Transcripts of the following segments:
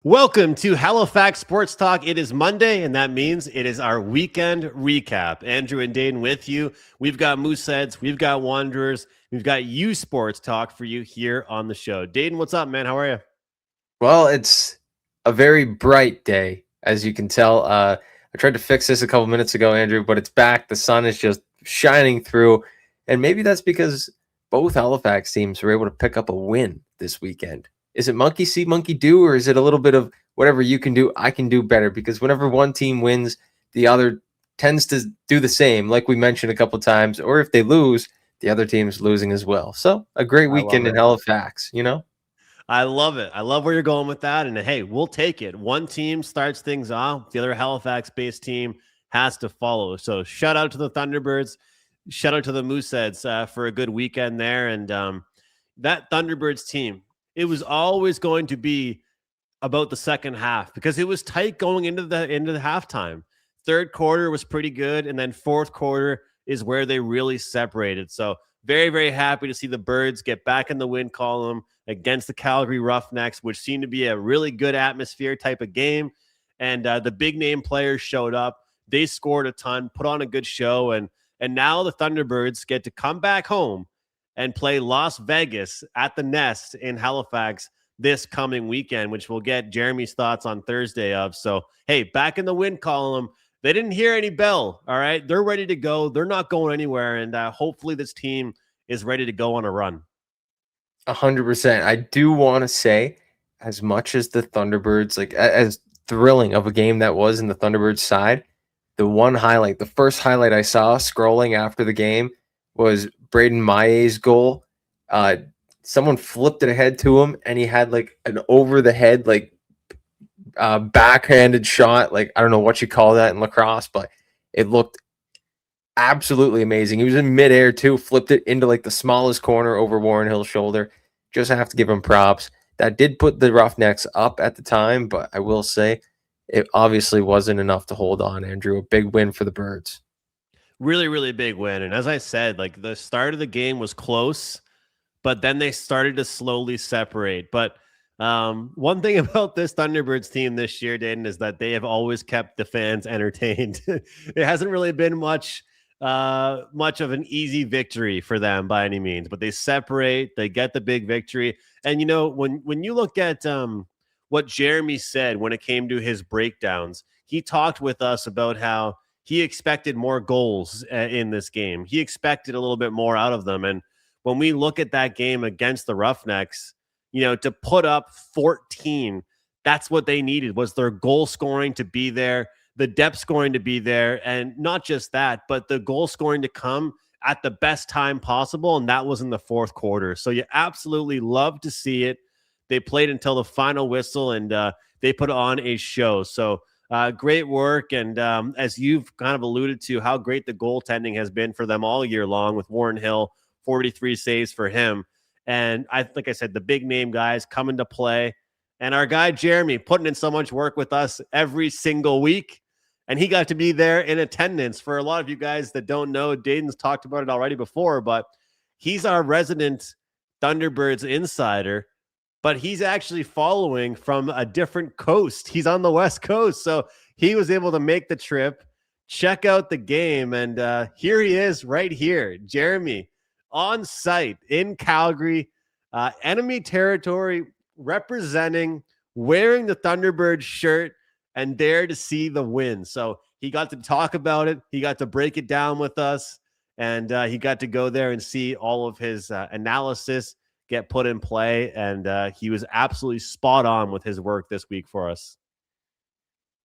Welcome to Halifax Sports Talk. It is Monday, and that means it is our weekend recap. Andrew and Dayton with you. We've got Mooseheads, we've got Wanderers, we've got U Sports Talk for you here on the show. Dayton, what's up, man? How are you? Well, it's a very bright day, as you can tell. I tried to fix this a couple minutes ago, Andrew, but it's back. The sun is just shining through, and maybe that's because both Halifax teams were able to pick up a win this weekend. Is it monkey see, monkey do, or is it a little bit of whatever you can do, I can do better? Because whenever one team wins, the other tends to do the same, like we mentioned a couple times, or if they lose, the other team's losing as well. So a great I love weekend in it. Halifax, you know? I love it. I love where you're going with that. And hey, we'll take it. One team starts things off, the other Halifax based team has to follow. So shout out to the Thunderbirds. Shout out to the Mooseheads for a good weekend there. And that Thunderbirds team, it was always going to be about the second half because it was tight going into the halftime. Third quarter was pretty good, and then fourth quarter is where they really separated. So very, very happy to see the Birds get back in the win column against the Calgary Roughnecks, which seemed to be a really good atmosphere type of game. And the big name players showed up. They scored a ton, put on a good show, and now the Thunderbirds get to come back home and play Las Vegas at the Nest in Halifax this coming weekend, which we'll get Jeremy's thoughts on Thursday of. So, hey, back in the win column. They didn't hear any bell, all right? They're ready to go. They're not going anywhere, and hopefully this team is ready to go on a run. 100%. I do want to say, as much as the Thunderbirds, like as thrilling of a game that was in the Thunderbirds side, the first highlight I saw scrolling after the game was Braden Maillet's goal. Someone flipped it ahead to him, and he had like an over the head, backhanded shot. Like, I don't know what you call that in lacrosse, but it looked absolutely amazing. He was in midair too, flipped it into like the smallest corner over Warren Hill's shoulder. Just have to give him props. That did put the Roughnecks up at the time, but I will say it obviously wasn't enough to hold on, Andrew. A big win for the Birds. Really, really big win. And as I said, like the start of the game was close, but then they started to slowly separate. But one thing about this Thunderbirds team this year, Dayton, is that they have always kept the fans entertained. It hasn't really been much of an easy victory for them by any means, but they separate, they get the big victory. And you know, when you look at what Jeremy said when it came to his breakdowns, he talked with us about how he expected more goals in this game. He expected a little bit more out of them. And when we look at that game against the Roughnecks, you know, to put up 14, that's what they needed, was their goal scoring to be there, the depth scoring to be there, and not just that, but the goal scoring to come at the best time possible, and that was in the fourth quarter. So you absolutely love to see it. They played until the final whistle, and they put on a show. So great work, and as you've kind of alluded to, how great the goaltending has been for them all year long with Warren Hill, 43 saves for him. And like I said, the big name guys coming to play. And our guy, Jeremy, putting in so much work with us every single week. And he got to be there in attendance. For a lot of you guys that don't know, Dayton's talked about it already before, but he's our resident Thunderbirds insider. But he's actually following from a different coast. He's on the West Coast. So he was able to make the trip, check out the game. And here he is right here, Jeremy, on site in Calgary, enemy territory, representing, wearing the Thunderbird shirt, and there to see the win. So he got to talk about it. He got to break it down with us, and he got to go there and see all of his analysis get put in play. And he was absolutely spot on with his work this week for us.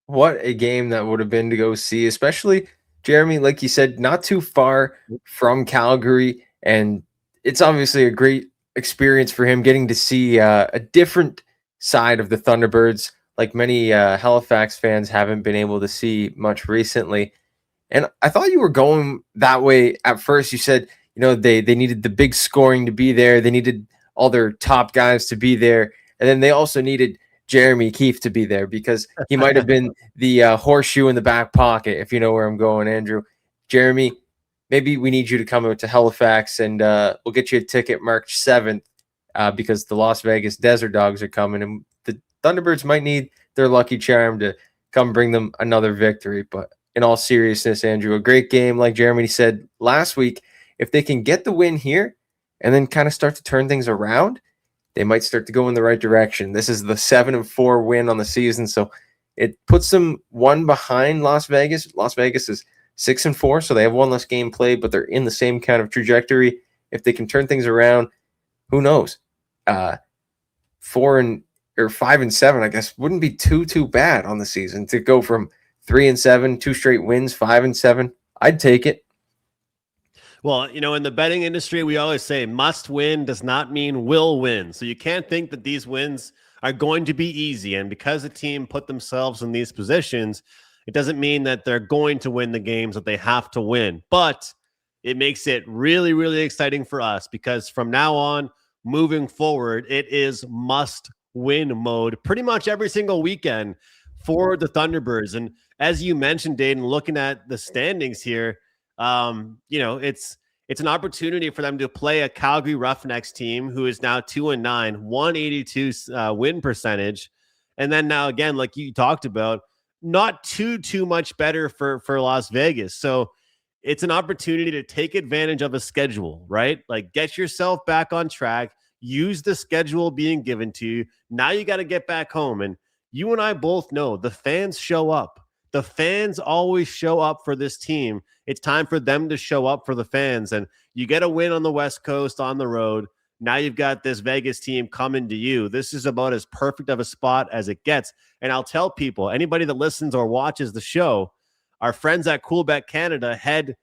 What a game that would have been to go see, especially Jeremy, like you said, not too far from Calgary. And it's obviously a great experience for him getting to see a different side of the Thunderbirds, like many Halifax fans haven't been able to see much recently. And I thought you were going that way at first. You said, you know, they needed the big scoring to be there. They needed all their top guys to be there. And then they also needed Jeremy Keefe to be there because he might have been the horseshoe in the back pocket, if you know where I'm going, Andrew. Jeremy, maybe we need you to come out to Halifax, and we'll get you a ticket March 7th because the Las Vegas Desert Dogs are coming, and the Thunderbirds might need their lucky charm to come bring them another victory. But in all seriousness, Andrew, a great game. Like Jeremy said last week, if they can get the win here and then kind of start to turn things around, they might start to go in the right direction. This is the 7-4 win on the season, so it puts them one behind Las Vegas. Las Vegas is 6-4, so they have one less game played, but they're in the same kind of trajectory. If they can turn things around, who knows? 5-7, I guess, wouldn't be too bad on the season to go from 3-7, 2 straight wins, 5-7. I'd take it. Well, in the betting industry, we always say must win does not mean will win. So you can't think that these wins are going to be easy. And because the team put themselves in these positions, it doesn't mean that they're going to win the games that they have to win. But it makes it really, really exciting for us because from now on, moving forward, it is must win mode pretty much every single weekend for the Thunderbirds. And as you mentioned, Dayton, looking at the standings here, it's an opportunity for them to play a Calgary Roughnecks team who is now 2-9, 182 win percentage. And then now again, like you talked about, not too much better for Las Vegas. So it's an opportunity to take advantage of a schedule, right? Like get yourself back on track, use the schedule being given to you. Now you got to get back home. And you and I both know the fans show up. The fans always show up for this team. It's time for them to show up for the fans. And you get a win on the West Coast on the road. Now you've got this Vegas team coming to you. This is about as perfect of a spot as it gets. And I'll tell people, anybody that listens or watches the show, our friends at Quebec Canada had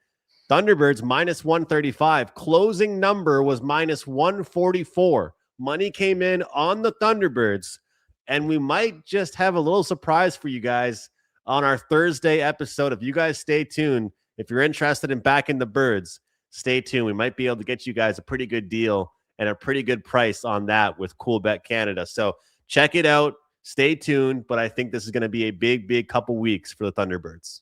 Thunderbirds minus 135. Closing number was minus 144. Money came in on the Thunderbirds. And we might just have a little surprise for you guys on our Thursday episode. If you guys stay tuned, if you're interested in backing the Birds, stay tuned. We might be able to get you guys a pretty good deal and a pretty good price on that with Coolbet Canada. So check it out. Stay tuned. But I think this is going to be a big couple weeks for the Thunderbirds.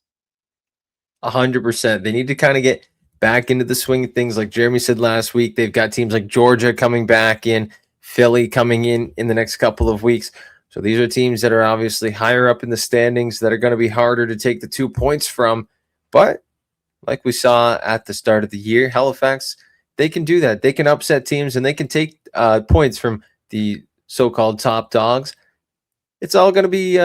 100%. They need to kind of get back into the swing of things. Like Jeremy said last week, they've got teams like Georgia coming back in, Philly coming in the next couple of weeks. So these are teams that are obviously higher up in the standings that are going to be harder to take the 2 points from. But like we saw at the start of the year, Halifax, they can do that. They can upset teams and they can take points from the so-called top dogs. It's all going to be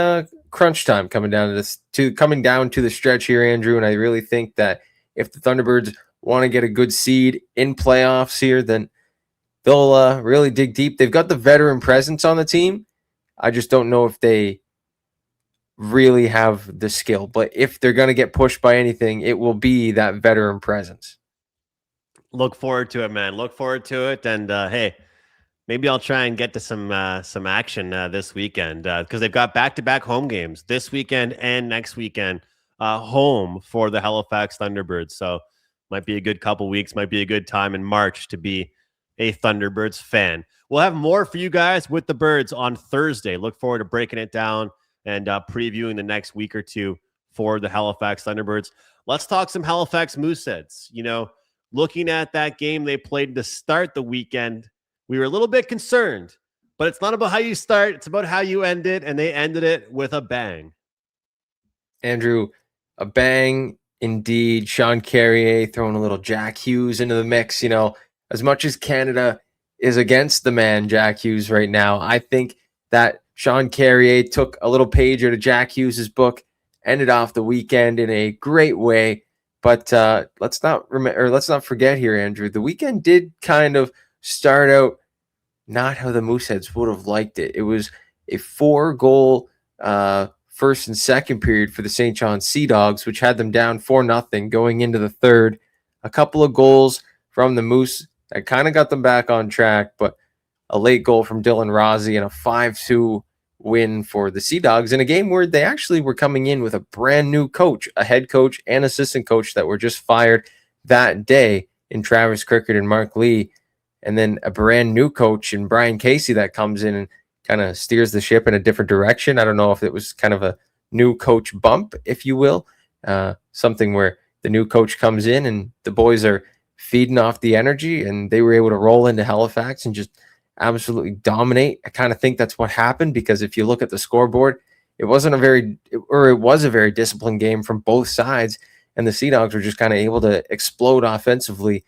crunch time coming down to the stretch here, Andrew. And I really think that if the Thunderbirds want to get a good seed in playoffs here, then they'll really dig deep. They've got the veteran presence on the team. I just don't know if they really have the skill. But if they're going to get pushed by anything, it will be that veteran presence. Look forward to it, man. Look forward to it. And hey, maybe I'll try and get to some action this weekend because they've got back-to-back home games this weekend and next weekend home for the Halifax Thunderbirds. So might be a good couple weeks, might be a good time in March to be a Thunderbirds fan. We'll have more for you guys with the Birds on Thursday. Look forward to breaking it down and previewing the next week or two for the Halifax Thunderbirds. Let's talk some Halifax Mooseheads. Looking at that game they played to start the weekend, we were a little bit concerned, but it's not about how you start. It's about how you end it, and they ended it with a bang. Andrew, a bang indeed. Sean Carrier throwing a little Jack Hughes into the mix. As much as Canada is against the man Jack Hughes right now, I think that Sean Carrier took a little page out of Jack Hughes's book, ended off the weekend in a great way. But let's not forget here, Andrew. The weekend did kind of start out not how the Mooseheads would have liked it. It was a 4-goal first and second period for the St. John Sea Dogs, which had them down 4-0 going into the third. A couple of goals from the Moose that kind of got them back on track, but a late goal from Dylan Rossi and a 5-2 win for the Sea Dogs in a game where they actually were coming in with a brand new coach, a head coach and assistant coach that were just fired that day in Travis Cricket and Mark Lee, and then a brand new coach in Brian Casey that comes in and kind of steers the ship in a different direction. I don't know if it was kind of a new coach bump, if you will, something where the new coach comes in and the boys are feeding off the energy, and they were able to roll into Halifax and just absolutely dominate. I kind of think that's what happened, because if you look at the scoreboard, it was a very disciplined game from both sides, and the Sea Dogs were just kind of able to explode offensively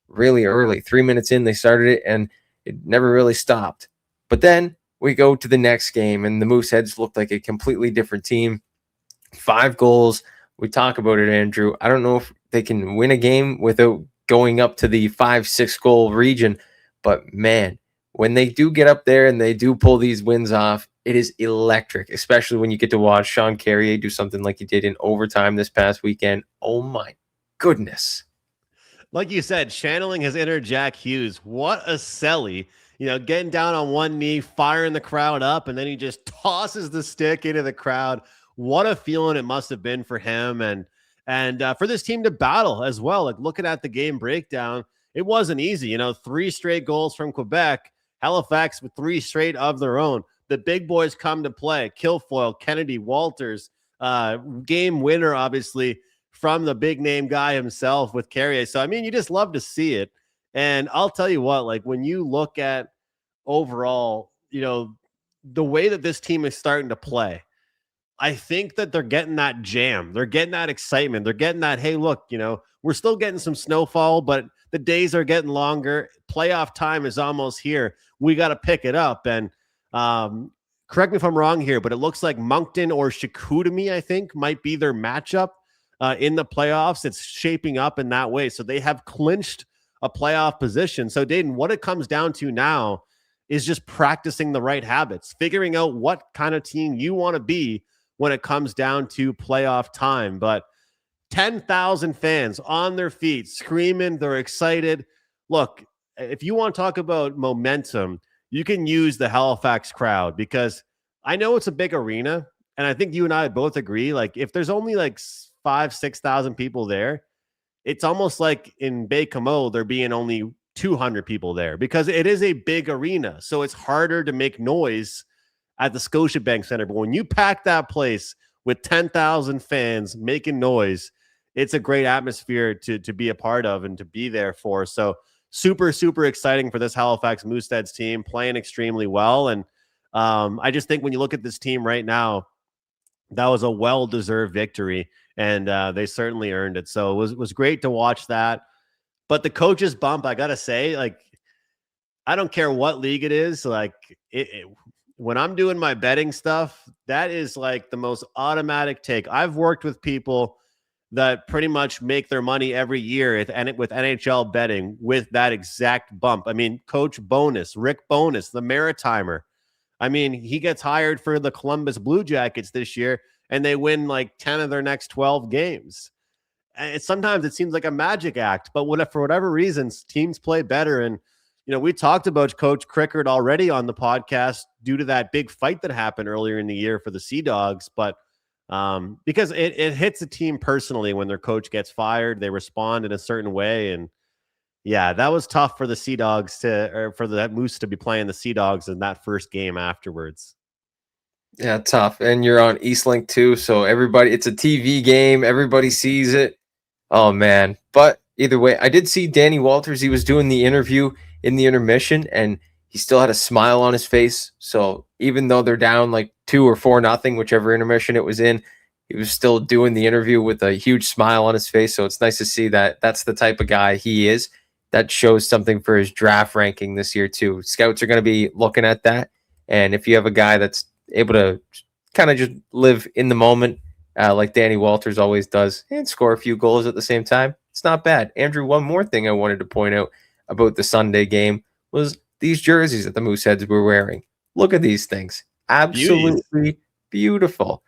really early. 3 minutes in, they started it, and it never really stopped. But then we go to the next game, and the Mooseheads looked like a completely different team. 5 goals. We talk about it, Andrew. I don't know if they can win a game without going up to the 5-6 goal region, but man, when they do get up there and they do pull these wins off, it is electric, especially when you get to watch Sean Carrier do something like he did in overtime this past weekend. Oh my goodness. Like you said, channeling his inner Jack Hughes. What a selly. Getting down on one knee, firing the crowd up, and then he just tosses the stick into the crowd. What a feeling it must have been for him and for this team to battle as well. Like, looking at the game breakdown, it wasn't easy. 3 straight goals from Quebec, Halifax with 3 straight of their own. The big boys come to play. Kilfoyle, Kennedy, Walters, game winner, obviously, from the big name guy himself with Carrier. So, I mean, you just love to see it. And I'll tell you what, like, when you look at overall, the way that this team is starting to play, I think that they're getting that jam. They're getting that excitement. They're getting that, hey, look, we're still getting some snowfall, but the days are getting longer. Playoff time is almost here. We got to pick it up. And correct me if I'm wrong here, but it looks like Moncton or Chicoutimi, I think, might be their matchup in the playoffs. It's shaping up in that way. So they have clinched a playoff position. So, Dayton, what it comes down to now is just practicing the right habits, figuring out what kind of team you want to be when it comes down to playoff time. But 10,000 fans on their feet, screaming, they're excited. Look, if you want to talk about momentum, you can use the Halifax crowd, because I know it's a big arena, and I think you and I both agree, like, if there's only like 5,000-6,000 people there, it's almost like in Baie-Comeau there being only 200 people there, because it is a big arena. So it's harder to make noise at the Scotiabank Center. But when you pack that place with 10,000 fans making noise, it's a great atmosphere to be a part of and to be there for. So super, super exciting for this Halifax Mooseheads team, playing extremely well. And I just think when you look at this team right now, that was a well-deserved victory, and they certainly earned it. So it was great to watch that. But the coach's bump, I got to say, like, I don't care what league it is. Like, when I'm doing my betting stuff, that is like the most automatic take. I've worked with people that pretty much make their money every year with NHL betting with that exact bump. I mean, Coach Bonus, Rick Bonus, the Maritimer. I mean, he gets hired for the Columbus Blue Jackets this year, and they win like 10 of their next 12 games. And sometimes it seems like a magic act, but for whatever reasons, teams play better. And we talked about Coach Crickard already on the podcast due to that big fight that happened earlier in the year for the Sea Dogs. But because it hits the team personally when their coach gets fired, they respond in a certain way. And yeah, that was tough for the Sea Dogs for the Moose to be playing the Sea Dogs in that first game afterwards. Yeah, tough. And you're on Eastlink too. So it's a TV game. Everybody sees it. Oh man. But either way, I did see Danny Walters. He was doing the interview in the intermission, and he still had a smile on his face. So even though they're down like 2 or 4-0, whichever intermission it was in, he was still doing the interview with a huge smile on his face. So it's nice to see that that's the type of guy he is. That shows something for his draft ranking this year too. Scouts are going to be looking at that. And if you have a guy that's able to kind of just live in the moment, like Danny Walters always does, and score a few goals at the same time, it's not bad. Andrew, one more thing I wanted to point out about the Sunday game was these jerseys that the Mooseheads were wearing. Look at these things. Absolutely beautiful.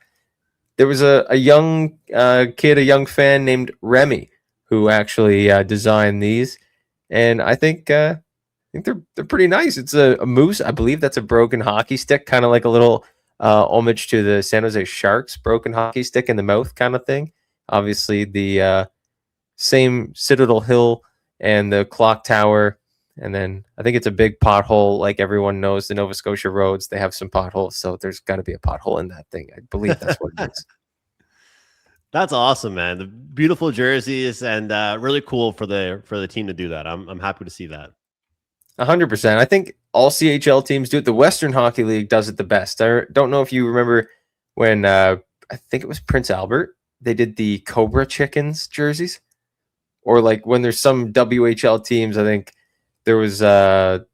There was a young kid, a young fan named Remy, who actually designed these. And I think they're pretty nice. It's a moose. I believe that's a broken hockey stick, kind of like a little homage to the San Jose Sharks broken hockey stick in the mouth kind of thing. Obviously, the same Citadel Hill and the clock tower. And then I think it's a big pothole. Like everyone knows, the Nova Scotia roads, they have some potholes. So there's got to be a pothole in that thing. I believe that's what it is. That's awesome, man. The beautiful jerseys, and really cool for the team to do that. I'm happy to see that. 100%. I think all CHL teams do it. The Western Hockey League does it the best. I don't know if you remember when I think it was Prince Albert, they did the Cobra Chickens jerseys, or like when there's some WHL teams. I think there was it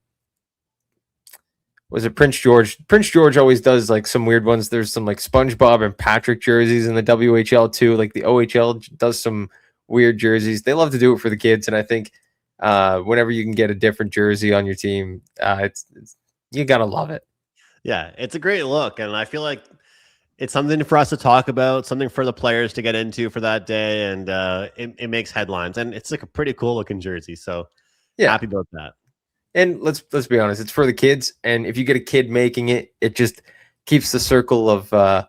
Prince George? Prince George always does like some weird ones. There's some like SpongeBob and Patrick jerseys in the WHL too. Like the OHL does some weird jerseys. They love to do it for the kids, and I think whenever you can get a different jersey on your team, it's you gotta love it. Yeah, it's a great look, and I feel like it's something for us to talk about, something for the players to get into for that day, and it makes headlines, and it's like a pretty cool looking jersey. So Yeah, happy about that. and let's be honest, it's for the kids, and if you get a kid making it, it just keeps the circle of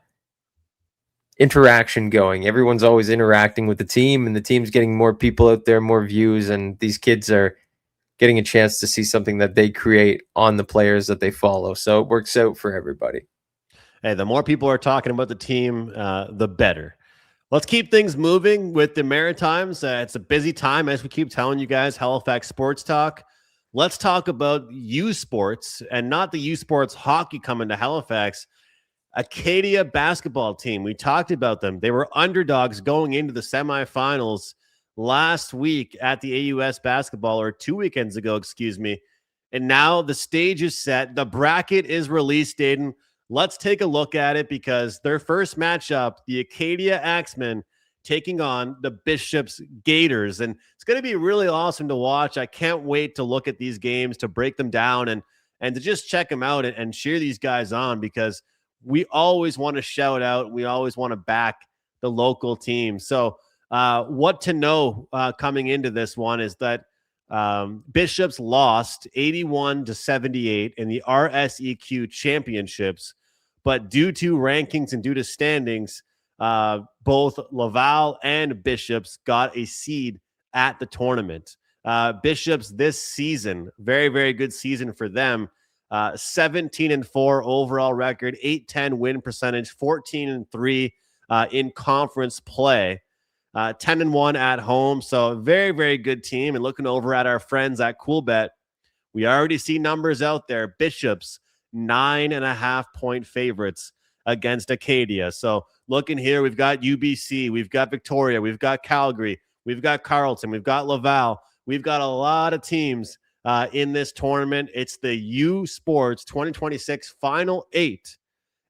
interaction going. Everyone's always interacting with the team, and the team's getting more people out there, more views, and these kids are getting a chance to see something that they create on the players that they follow. So it works out for everybody. Hey, the more people are talking about the team, the better. Let's keep things moving with the Maritimes. It's a busy time, as we keep telling you guys, Halifax Sports Talk. Let's talk about U Sports, and not the U Sports hockey coming to Halifax. Acadia basketball team. We talked about them. They were underdogs going into the semifinals last week at the AUS basketball, or 2 weekends ago, excuse me. And now the stage is set. The bracket is released, Aiden. Let's take a look at it, because their first matchup, the Acadia Axemen taking on the Bishops Gators. And it's going to be really awesome to watch. I can't wait to look at these games, to break them down, and to just check them out and cheer these guys on, because we always want to shout out. We always want to back the local team. So what to know coming into this one is that Bishops lost 81-78 in the RSEQ championships, but due to rankings and due to standings, both Laval and Bishops got a seed at the tournament. Bishops this season, very, very good season for them. 17-4 overall record, 810 win percentage, 14-3 in conference play, 10-1 at home. So very, very good team. And looking over at our friends at Coolbet, we already see numbers out there. Bishops 9.5-point favorites against Acadia. So looking here, we've got UBC, we've got Victoria, we've got Calgary, we've got Carleton, we've got Laval. We've got a lot of teams in this tournament. It's the U Sports 2026 Final 8,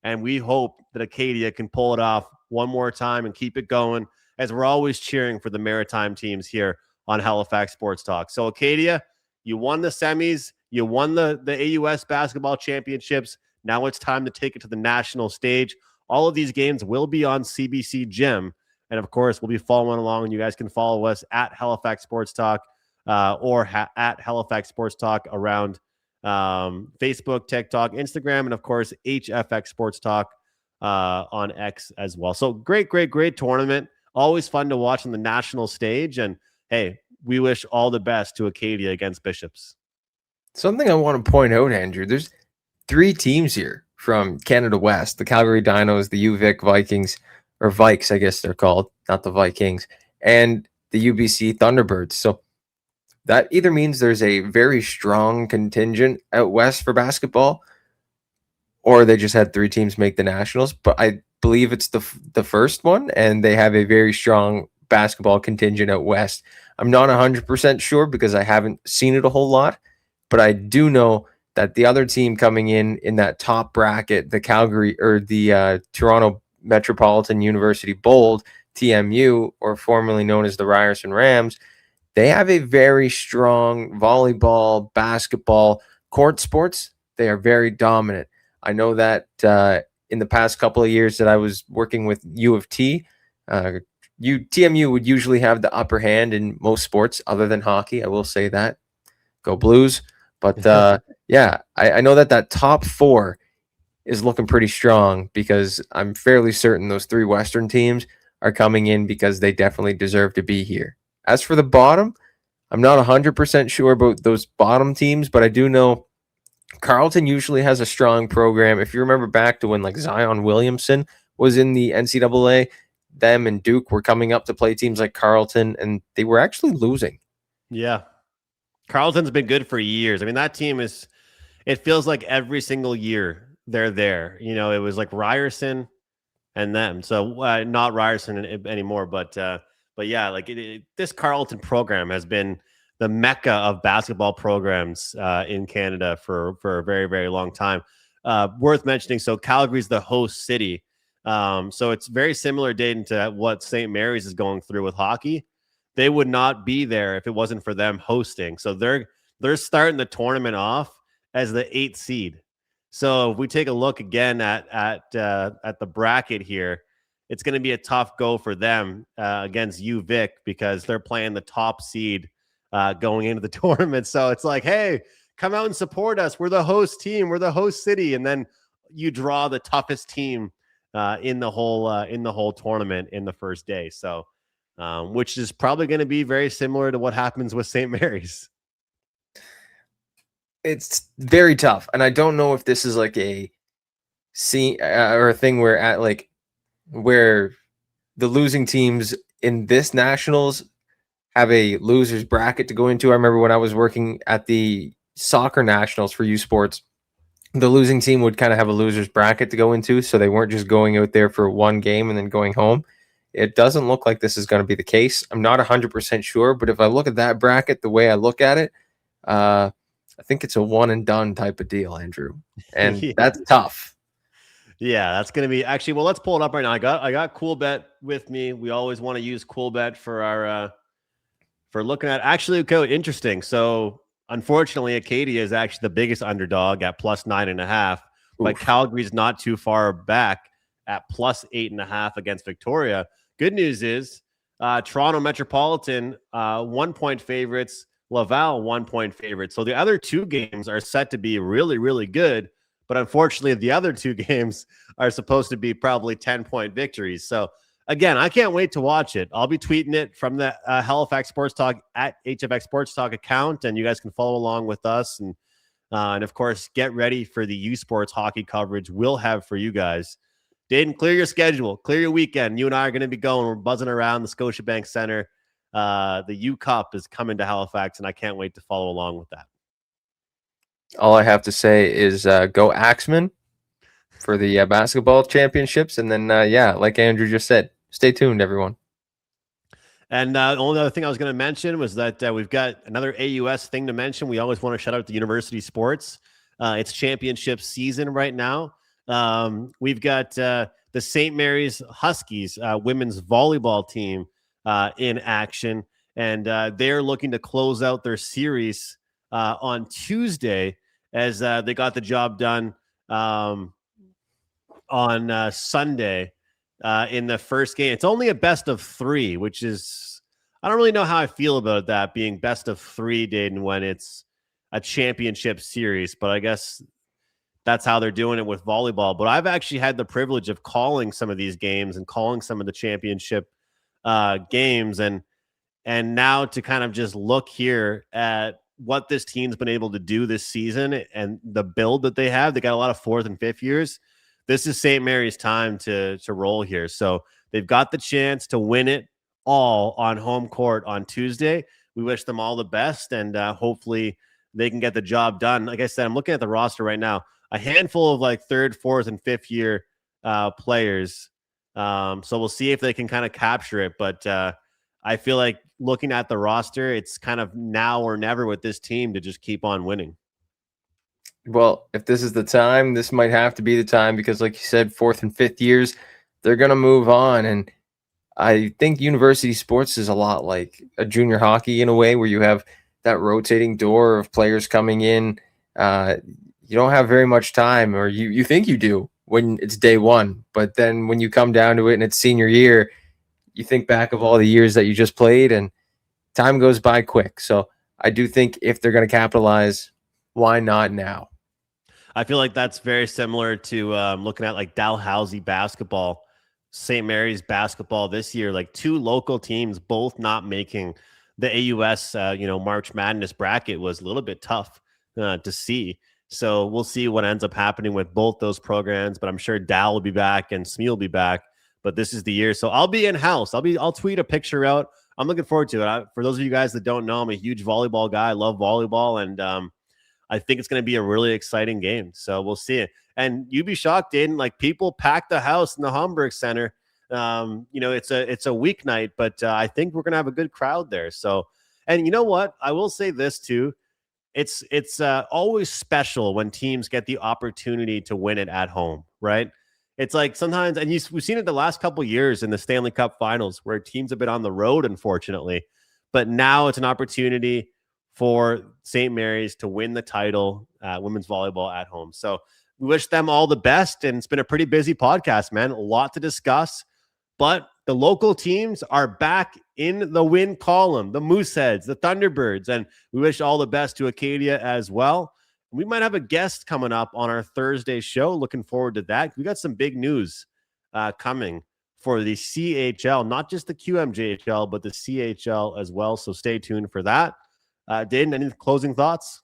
and we hope that Acadia can pull it off one more time and keep it going, as we're always cheering for the Maritime teams here on Halifax Sports Talk. So Acadia, you won the semis, you won the AUS Basketball Championships. Now it's time to take it to the national stage. All of these games will be on CBC Gym, and of course, we'll be following along. You guys can follow us at Halifax Sports Talk or at Halifax Sports Talk around Facebook, TikTok, Instagram, and of course, HFX Sports Talk on X as well. So great tournament. Always fun to watch on the national stage. And hey, we wish all the best to Acadia against Bishops. Something I want to point out, Andrew, there's 3 teams here from Canada West: the Calgary Dinos, the UVic Vikings, or Vikes, I guess they're called, not the Vikings, and the UBC Thunderbirds. So that either means there's a very strong contingent out west for basketball, or they just had 3 teams make the nationals. But I believe it's the first one, and they have a very strong basketball contingent out west. I'm not 100% sure because I haven't seen it a whole lot, but I do know that the other team coming in that top bracket, the Calgary or the Toronto Metropolitan University Bold, TMU, or formerly known as the Ryerson Rams, they have a very strong volleyball, basketball, court sports. They are very dominant. I know that in the past couple of years that I was working with U of T, TMU would usually have the upper hand in most sports other than hockey. I will say that. Go Blues. But yeah, I know that top 4 is looking pretty strong, because I'm fairly certain those 3 Western teams are coming in because they definitely deserve to be here. As for the bottom, I'm not 100% sure about those bottom teams, but I do know Carleton usually has a strong program. If you remember back to when like Zion Williamson was in the NCAA, them and Duke were coming up to play teams like Carleton, and they were actually losing. Yeah. Carleton's been good for years. I mean, that team it feels like every single year they're there. It was like Ryerson and them. So not Ryerson anymore, but yeah, like this Carleton program has been the mecca of basketball programs in Canada for a very, very long time. Worth mentioning. So Calgary's the host city. So it's very similar, Dayton, to what St. Mary's is going through with hockey. They would not be there if it wasn't for them hosting. So they're starting the tournament off as the 8th seed. So if we take a look again at the bracket here, it's going to be a tough go for them against UVic because they're playing the top seed going into the tournament. So it's like, hey, come out and support us. We're the host team. We're the host city, and then you draw the toughest team in the whole tournament in the first day. So, which is probably going to be very similar to what happens with St. Mary's. It's very tough, and I don't know if this is like a scene or a thing where the losing teams in this nationals have a losers bracket to go into. I remember when I was working at the soccer nationals for U Sports, the losing team would kind of have a losers bracket to go into, so they weren't just going out there for one game and then going home. It doesn't look like this is going to be the case. I'm not 100% sure, but if I look at that bracket the way I look at it, I think it's a one and done type of deal, Andrew, and Yeah. that's tough. Yeah, that's going to be actually. Well, let's pull it up right now. I got CoolBet with me. We always want to use CoolBet for our for looking at. Actually, okay, interesting. So, unfortunately, Acadia is actually the biggest underdog at +9.5, but Calgary's not too far back at +8.5 against Victoria. Good news is Toronto Metropolitan 1-point favorites, Laval 1-point favorites. So the other two games are set to be really, really good. But unfortunately, the other two games are supposed to be probably 10-point victories. So again, I can't wait to watch it. I'll be tweeting it from the Halifax Sports Talk at HFX Sports Talk account, and you guys can follow along with us. And of course, get ready for the U Sports hockey coverage we'll have for you guys. Dayton, clear your schedule, clear your weekend. You and I are going to be going. We're buzzing around the Scotiabank Center. The U Cup is coming to Halifax, and I can't wait to follow along with that. All I have to say is go Axemen for the basketball championships. And then, like Andrew just said, stay tuned, everyone. And the only other thing I was going to mention was that we've got another AUS thing to mention. We always want to shout out the university sports. It's championship season right now. We've got the St. Mary's Huskies women's volleyball team in action. And they're looking to close out their series on Tuesday as they got the job done on Sunday in the first game. It's only a best of 3, which is, I don't really know how I feel about that being best of 3, Dayton, when it's a championship series, but I guess that's how they're doing it with volleyball. But I've actually had the privilege of calling some of these games and calling some of the championship games, and now to kind of just look here at what this team's been able to do this season and the build that they have. They got a lot of 4th and 5th years. This is St. Mary's time to roll here. So they've got the chance to win it all on home court on Tuesday. We wish them all the best, and hopefully they can get the job done. Like I said, I'm looking at the roster right now. A handful of like 3rd, 4th, and 5th year players. So we'll see if they can kind of capture it. But I feel like looking at the roster, it's kind of now or never with this team to just keep on winning. Well, if this is the time, this might have to be the time because, like you said, 4th and 5th years, they're going to move on. And I think university sports is a lot like a junior hockey in a way where you have that rotating door of players coming in. You don't have very much time, or you think you do when it's day one. But then when you come down to it and it's senior year, you think back of all the years that you just played and time goes by quick. So I do think if they're going to capitalize, why not now? I feel like that's very similar to looking at like Dalhousie basketball, St. Mary's basketball this year, like 2 local teams, both not making the AUS, March Madness bracket was a little bit tough to see. So we'll see what ends up happening with both those programs, but I'm sure Dal will be back and Smee will be back, but this is the year. So I'll be in house. I'll tweet a picture out I'm looking forward to it. For those of you guys that don't know, I'm a huge volleyball guy. I love volleyball, and I think it's going to be a really exciting game. So we'll see it. And you'd be shocked, Aiden. Like, people pack the house in the Hamburg Center. It's a weeknight, but I think we're going to have a good crowd there. So, and you know what? I will say this too. It's always special when teams get the opportunity to win it at home, right? It's like sometimes, and we've seen it the last couple of years in the Stanley Cup Finals where teams have been on the road, unfortunately. But now it's an opportunity for St. Mary's to win the title, women's volleyball at home. So we wish them all the best, and it's been a pretty busy podcast, man. A lot to discuss, but the local teams are back in the win column, the Mooseheads, the Thunderbirds, and we wish all the best to Acadia as well. We might have a guest coming up on our Thursday show. Looking forward to that. We got some big news coming for the CHL, not just the QMJHL, but the CHL as well. So stay tuned for that. Dayton, any closing thoughts?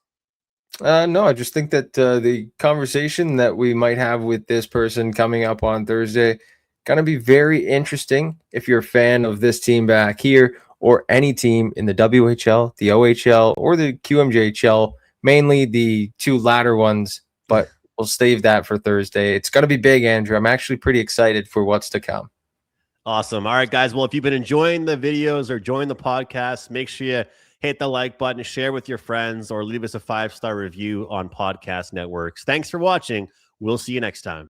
No, I just think that the conversation that we might have with this person coming up on Thursday going to be very interesting if you're a fan of this team back here or any team in the WHL, the OHL, or the QMJHL, mainly the two latter ones, but we'll save that for Thursday. It's going to be big, Andrew. I'm actually pretty excited for what's to come. Awesome. All right, guys. Well, if you've been enjoying the videos or join the podcast, make sure you hit the like button, share with your friends, or leave us a 5-star review on podcast networks. Thanks for watching. We'll see you next time.